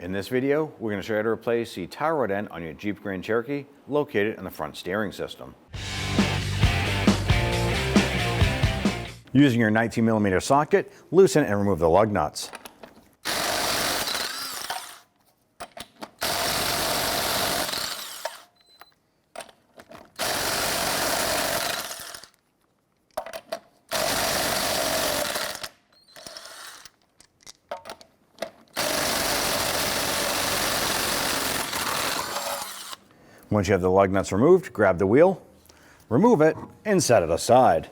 In this video, we're going to show you how to replace the tie rod end on your Jeep Grand Cherokee located in the front steering system. Using your 19mm socket, loosen and remove the lug nuts. Once you have the lug nuts removed, grab the wheel, remove it, and set it aside.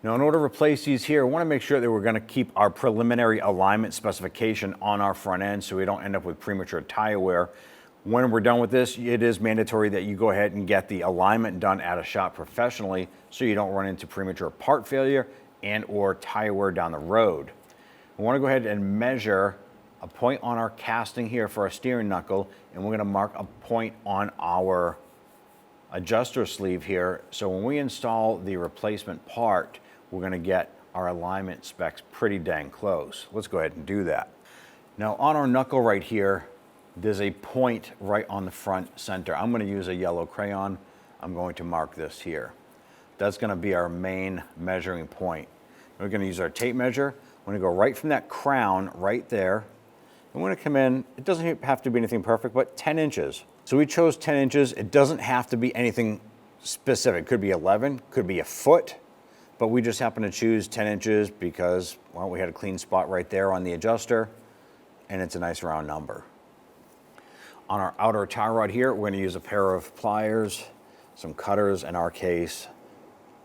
Now, in order to replace these here, I want to make sure that we're going to keep our preliminary alignment specification on our front end so we don't end up with premature tire wear. When we're done with this, it is mandatory that you go ahead and get the alignment done at a shop professionally so you don't run into premature part failure and or tire wear down the road. We want to go ahead and measure a point on our casting here for our steering knuckle, and we're going to mark a point on our adjuster sleeve here. So when we install the replacement part, we're going to get our alignment specs pretty dang close. Let's go ahead and do that. Now on our knuckle right here, there's a point right on the front center. I'm going to use a yellow crayon. I'm going to mark this here. That's going to be our main measuring point. We're going to use our tape measure. We're going to go right from that crown right there. I'm going to come in, it doesn't have to be anything perfect, but 10 inches. So we chose 10 inches. It doesn't have to be anything specific. Could be 11, could be a foot, but we just happen to choose 10 inches because, well, we had a clean spot right there on the adjuster, and it's a nice round number. On our outer tie rod here, we're going to use a pair of pliers, some cutters in our case.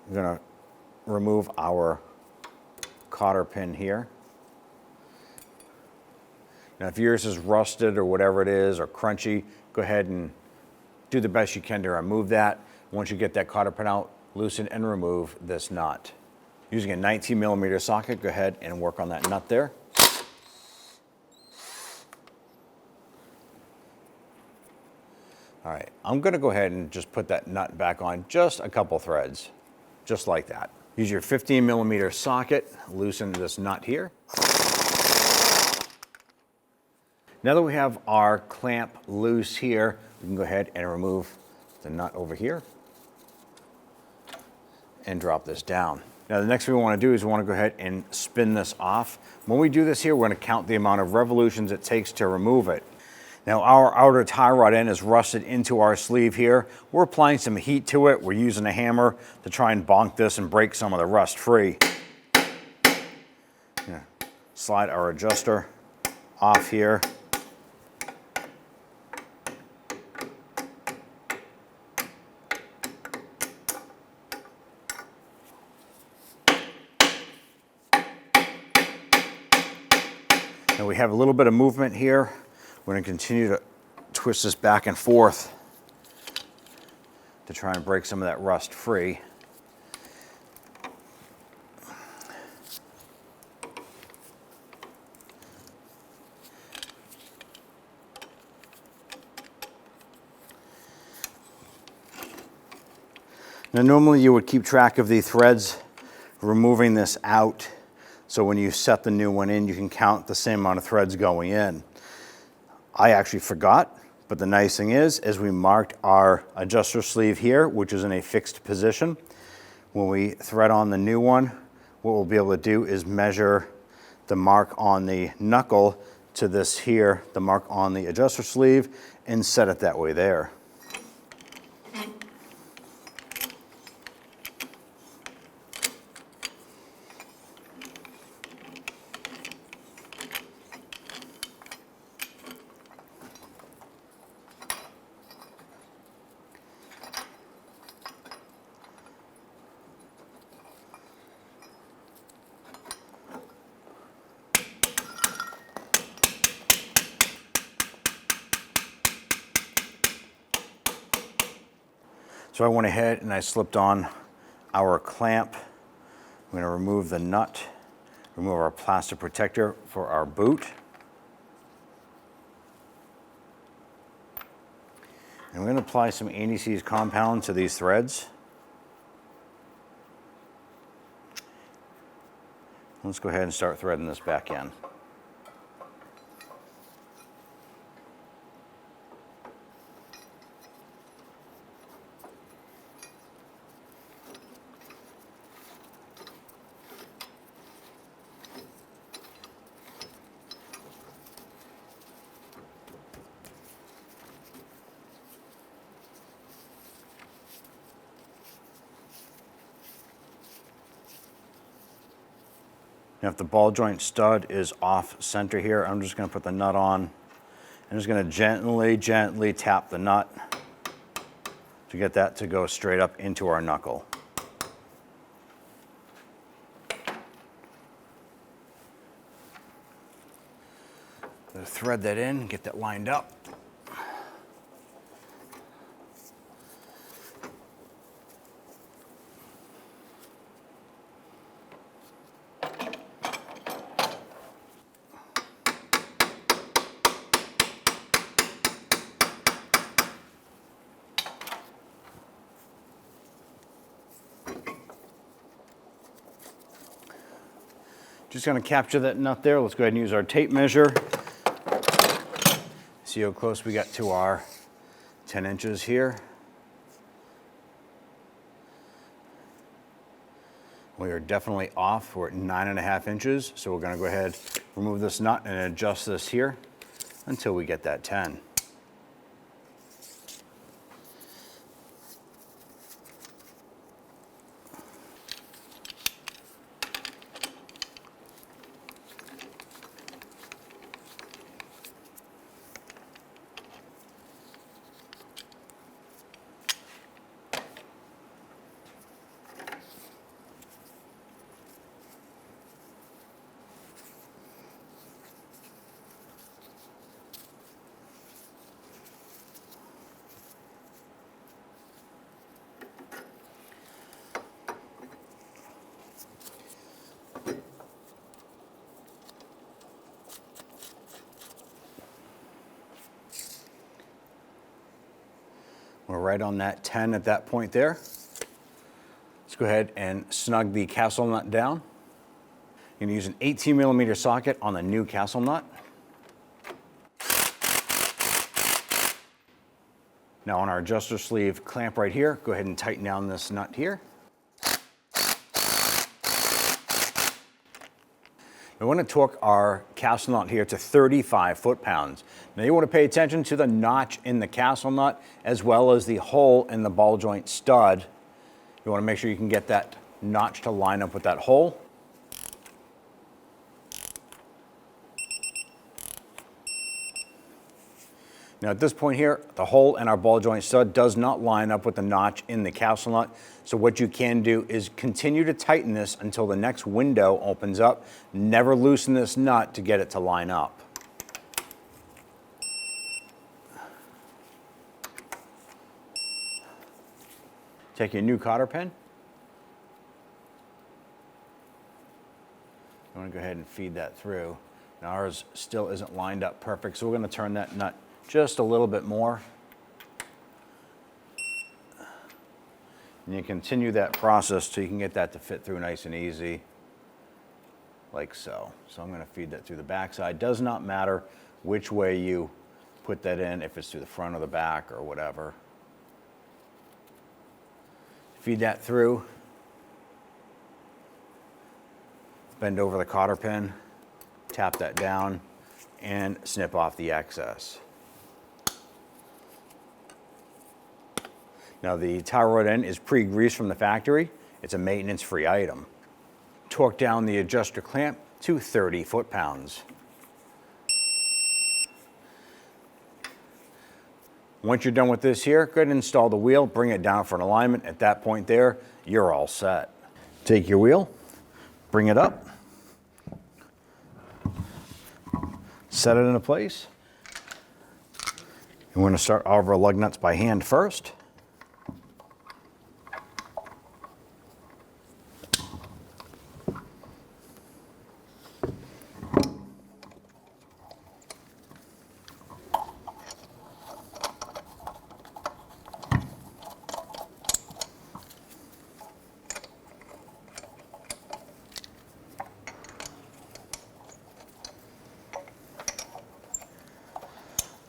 We're going to remove our cotter pin here. Now, if yours is rusted or whatever it is, or crunchy, go ahead and do the best you can to remove that. Once you get that cotter pin out, loosen and remove this nut. Using a 19mm socket, go ahead and work on that nut there. All right, I'm gonna go ahead and just put that nut back on just a couple threads, just like that. Use your 15mm socket, loosen this nut here. Now that we have our clamp loose here, we can go ahead and remove the nut over here and drop this down. Now the next thing we want to do is we want to go ahead and spin this off. When we do this here, we're going to count the amount of revolutions it takes to remove it. Now our outer tie rod end is rusted into our sleeve here. We're applying some heat to it. We're using a hammer to try and bonk this and break some of the rust free. Slide our adjuster off here. Now we have a little bit of movement here. We're going to continue to twist this back and forth to try and break some of that rust free. Now normally you would keep track of the threads removing this out. So when you set the new one in, you can count the same amount of threads going in. I actually forgot, but the nice thing is we marked our adjuster sleeve here, which is in a fixed position. When we thread on the new one, what we'll be able to do is measure the mark on the knuckle to this here, the mark on the adjuster sleeve, and set it that way there. So I went ahead and I slipped on our clamp. I'm going to remove the nut, remove our plastic protector for our boot. And we're going to apply some anti-seize compound to these threads. Let's go ahead and start threading this back in. Now if the ball joint stud is off center here, I'm just going to put the nut on. I'm just going to gently tap the nut to get that to go straight up into our knuckle. Thread that in, get that lined up. Just going to capture that nut there. Let's go ahead and use our tape measure. See how close we got to our 10 inches here. We are definitely off. We're at 9.5 inches. So we're going to go ahead, remove this nut and adjust this here until we get that 10. We're right on that 10 at that point there. Let's go ahead and snug the castle nut down. You're going to use an 18mm socket on the new castle nut. Now on our adjuster sleeve clamp right here, go ahead and tighten down this nut here. We want to torque our castle nut here to 35 foot-pounds. Now you want to pay attention to the notch in the castle nut as well as the hole in the ball joint stud. You want to make sure you can get that notch to line up with that hole. Now at this point here, the hole in our ball joint stud does not line up with the notch in the castle nut. So what you can do is continue to tighten this until the next window opens up. Never loosen this nut to get it to line up. Take your new cotter pin. You want to go ahead and feed that through. Now ours still isn't lined up perfect, so we're going to turn that nut just a little bit more. And you continue that process so you can get that to fit through nice and easy, like so. So I'm going to feed that through the back side. Does not matter which way you put that in, if it's through the front or the back or whatever. Feed that through. Bend over the cotter pin, tap that down, and snip off the excess. Now the tie rod end is pre-greased from the factory. It's a maintenance-free item. Torque down the adjuster clamp to 30 foot-pounds. Once you're done with this here, go ahead and install the wheel, bring it down for an alignment. At that point there, you're all set. Take your wheel, bring it up, set it into place. And we're going to start all of our lug nuts by hand first.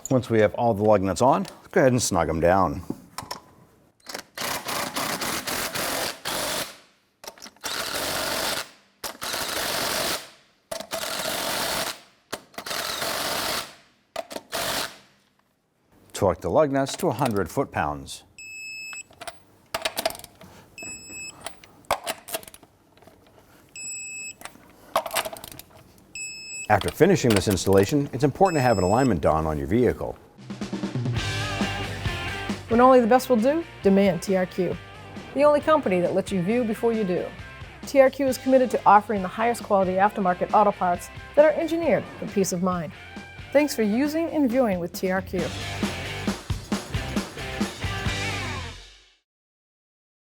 Once we have all the lug nuts on, let's go ahead and snug them down. Torque the lug nuts to 100 foot-pounds. After finishing this installation, it's important to have an alignment done on your vehicle. When only the best will do, demand TRQ. The only company that lets you view before you do. TRQ is committed to offering the highest quality aftermarket auto parts that are engineered for peace of mind. Thanks for using and viewing with TRQ.